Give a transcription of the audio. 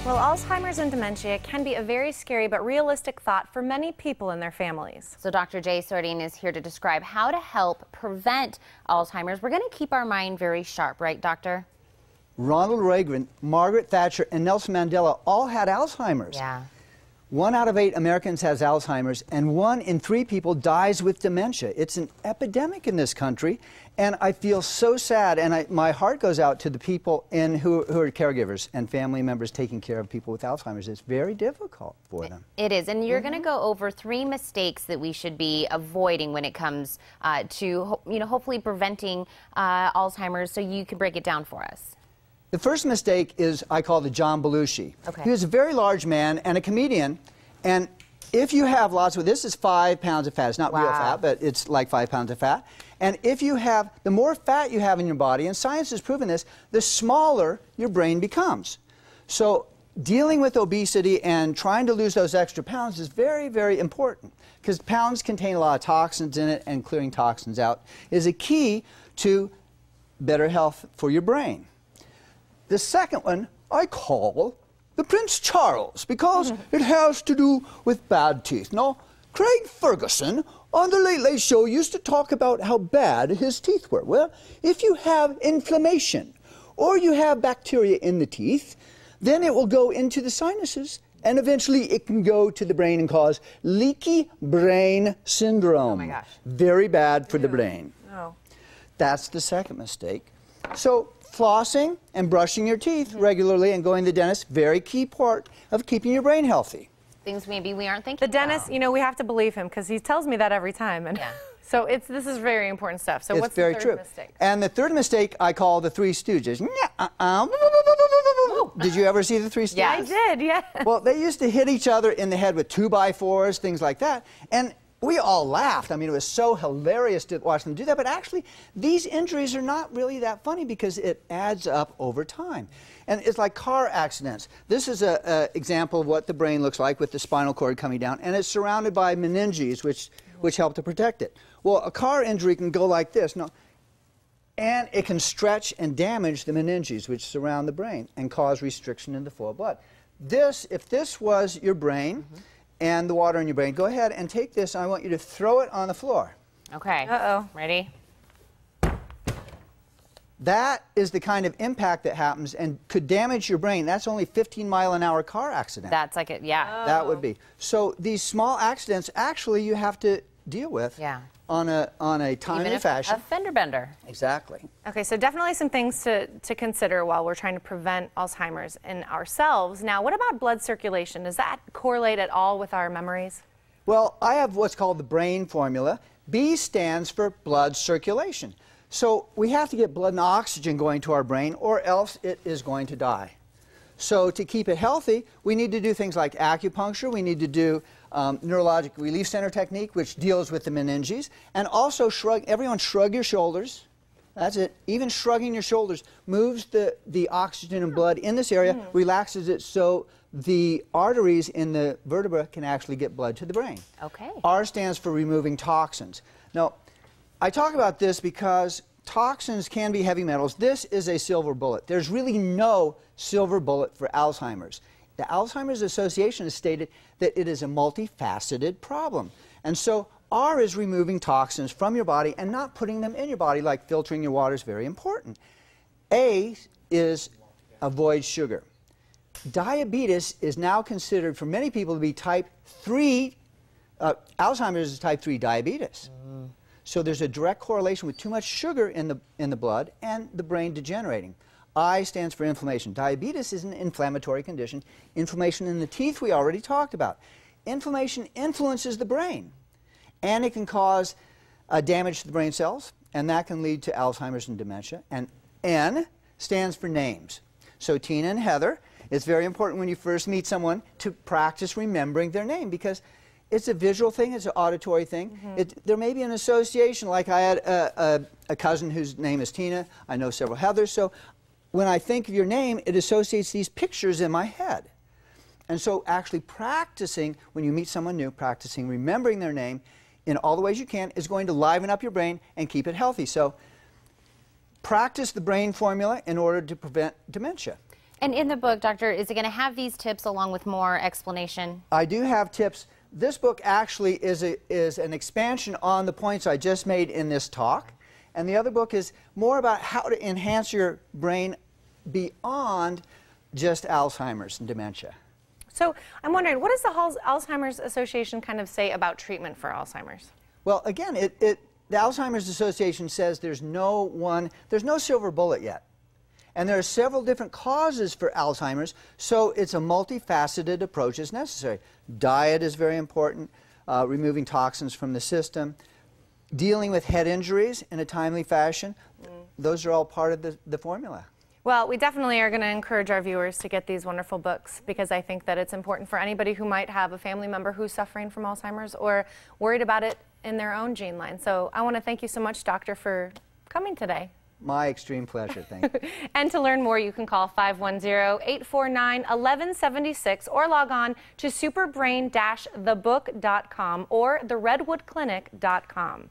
Well, Alzheimer's and dementia can be a very scary but realistic thought for many people and their families. So Dr. Sordean is here to describe how to help prevent Alzheimer's. We're going to keep our mind very sharp, right, Doctor? Ronald Reagan, Margaret Thatcher, and Nelson Mandela all had Alzheimer's. Yeah. 1 out of 8 Americans has Alzheimer's, and 1 in 3 people dies with dementia. It's an epidemic in this country, and I feel so sad, and my heart goes out to the people who are caregivers and family members taking care of people with Alzheimer's. It's very difficult for them. It is, and you're going to go over 3 mistakes that we should be avoiding when it comes to, hopefully preventing Alzheimer's, so you can break it down for us. The first mistake is, I call the John Belushi. Okay. He was a very large man and a comedian, and if you have lots of, this is 5 pounds of fat. It's not real fat, but it's like 5 pounds of fat. And if you have, the more fat you have in your body, and science has proven this, the smaller your brain becomes. So dealing with obesity and trying to lose those extra pounds is very, very important, because pounds contain a lot of toxins in it, and clearing toxins out is a key to better health for your brain. The second one I call the Prince Charles, because it has to do with bad teeth. Now, Craig Ferguson on the Late Late Show used to talk about how bad his teeth were. Well, if you have inflammation or you have bacteria in the teeth, then it will go into the sinuses, and eventually it can go to the brain and cause leaky brain syndrome. Oh my gosh. Very bad for the brain. Oh. That's the second mistake. So flossing and brushing your teeth regularly and going to the dentist, very key part of keeping your brain healthy. Things maybe we aren't thinking The dentist, about. we have to believe him because he tells me that every time. And Yeah. so this is very important stuff. So It's what's very the true. third mistake? And the third mistake I call the Three Stooges. Did you ever see the Three Stooges? Yeah. I did, yeah. Well, they used to hit each other in the head with 2x4s, things like that. And we all laughed. I mean, it was so hilarious to watch them do that. But actually, these injuries are not really that funny because it adds up over time. And it's like car accidents. This is an example of what the brain looks like with the spinal cord coming down. And it's surrounded by meninges, which help to protect it. Well, a car injury can go like this. No, and it can stretch and damage the meninges, which surround the brain, and cause restriction in the flow of blood. If this was your brain, and the water in your brain, go ahead and take this, and I want you to throw it on the floor. Okay. Uh-oh. Ready? That is the kind of impact that happens and could damage your brain. That's only 15-mile-an-hour car accident. That's like it, yeah. That would be. So these small accidents, actually, you have to deal with on a timely fashion. A fender bender. Exactly. Okay, so definitely some things to consider while we're trying to prevent Alzheimer's in ourselves. Now, what about blood circulation? Does that correlate at all with our memories? Well, I have what's called the BRAIN formula. B stands for blood circulation. So we have to get blood and oxygen going to our brain, or else it is going to die. So to keep it healthy, we need to do things like acupuncture. We need to do neurologic relief center technique, which deals with the meninges. And also everyone shrug your shoulders. That's it. Even shrugging your shoulders moves the oxygen and blood in this area, relaxes it so the arteries in the vertebra can actually get blood to the brain. Okay. R stands for removing toxins. Now, I talk about this because toxins can be heavy metals. This is a silver bullet. There's really no silver bullet for Alzheimer's. The Alzheimer's Association has stated that it is a multifaceted problem. And so R is removing toxins from your body and not putting them in your body, like filtering your water is very important. A is avoid sugar. Diabetes is now considered for many people to be type 3, Alzheimer's is type 3 diabetes. So there's a direct correlation with too much sugar in the blood and the brain degenerating. I stands for inflammation. Diabetes is an inflammatory condition. Inflammation in the teeth we already talked about. Inflammation influences the brain, and it can cause damage to the brain cells, and that can lead to Alzheimer's and dementia. And N stands for names. So Tina and Heather, it's very important when you first meet someone to practice remembering their name, because it's a visual thing, it's an auditory thing. There may be an association, like I had a cousin whose name is Tina. I know several Heathers. So when I think of your name, it associates these pictures in my head. And so actually practicing, when you meet someone new, practicing remembering their name in all the ways you can is going to liven up your brain and keep it healthy. So practice the BRAIN formula in order to prevent dementia. And in the book, Doctor, is it going to have these tips along with more explanation? I do have tips. This book actually is an expansion on the points I just made in this talk. And the other book is more about how to enhance your brain beyond just Alzheimer's and dementia. So I'm wondering, what does the Alzheimer's Association kind of say about treatment for Alzheimer's? Well, again, the Alzheimer's Association says there's no silver bullet yet. And there are several different causes for Alzheimer's, so it's a multifaceted approach is necessary. Diet is very important, removing toxins from the system, dealing with head injuries in a timely fashion. Those are all part of the formula. Well, we definitely are going to encourage our viewers to get these wonderful books, because I think that it's important for anybody who might have a family member who's suffering from Alzheimer's or worried about it in their own gene line. So I want to thank you so much, Doctor, for coming today. My extreme pleasure, thank you. And to learn more, you can call 510-849-1176 or log on to superbrain-thebook.com or theredwoodclinic.com.